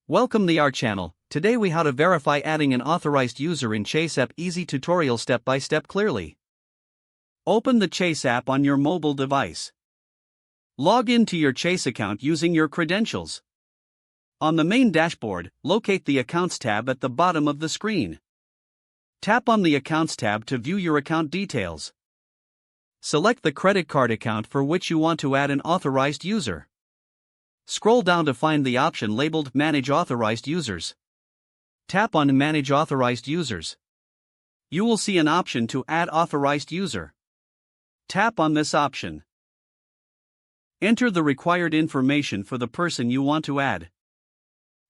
Welcome to our channel. Today we how to verify adding an authorized user in Chase app. Easy tutorial step by step clearly. Open the Chase app on your mobile device. Log into your Chase account using your credentials. On the main dashboard, locate the Accounts tab at the bottom of the screen. Tap on the Accounts tab to view your account details. Select the credit card account for which you want to add an authorized user. Scroll down to find the option labeled Manage Authorized Users. Tap on Manage Authorized Users. You will see an option to add authorized user. Tap on this option. Enter the required information for the person you want to add.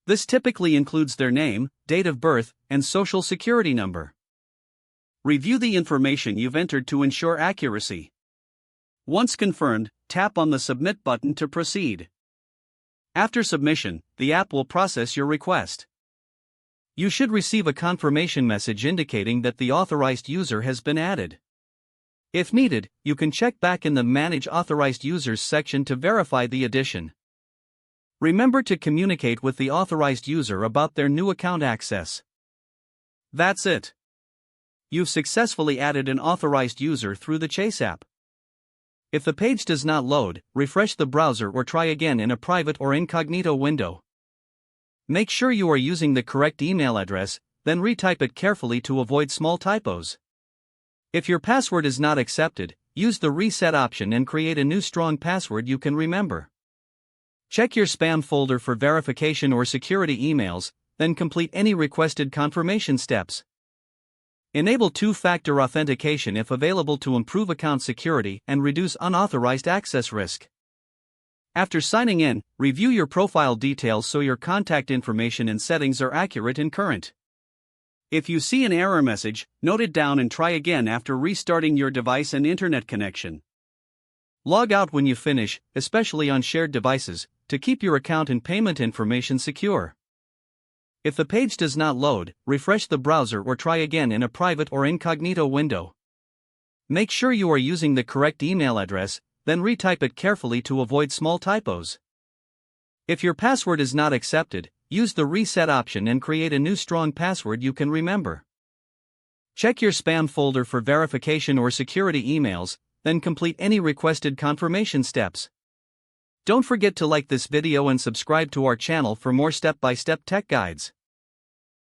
This typically includes their name, date of birth, and social security number. Review the information you've entered to ensure accuracy. Once confirmed, tap on the Submit button to proceed. After submission, the app will process your request. You should receive a confirmation message indicating that the authorized user has been added. If needed, you can check back in the Manage Authorized Users section to verify the addition. Remember to communicate with the authorized user about their new account access. That's it. You've successfully added an authorized user through the Chase app. If the page does not load, refresh the browser or try again in a private or incognito window. Make sure you are using the correct email address, then retype it carefully to avoid small typos. If your password is not accepted, use the reset option and create a new strong password you can remember. Check your spam folder for verification or security emails, then complete any requested confirmation steps. Enable two-factor authentication if available to improve account security and reduce unauthorized access risk. After signing in, review your profile details so your contact information and settings are accurate and current. If you see an error message, note it down and try again after restarting your device and internet connection. Log out when you finish, especially on shared devices, to keep your account and payment information secure. If the page does not load, refresh the browser or try again in a private or incognito window. Make sure you are using the correct email address, then retype it carefully to avoid small typos. If your password is not accepted, use the reset option and create a new strong password you can remember. Check your spam folder for verification or security emails, then complete any requested confirmation steps. Don't forget to like this video and subscribe to our channel for more step-by-step tech guides.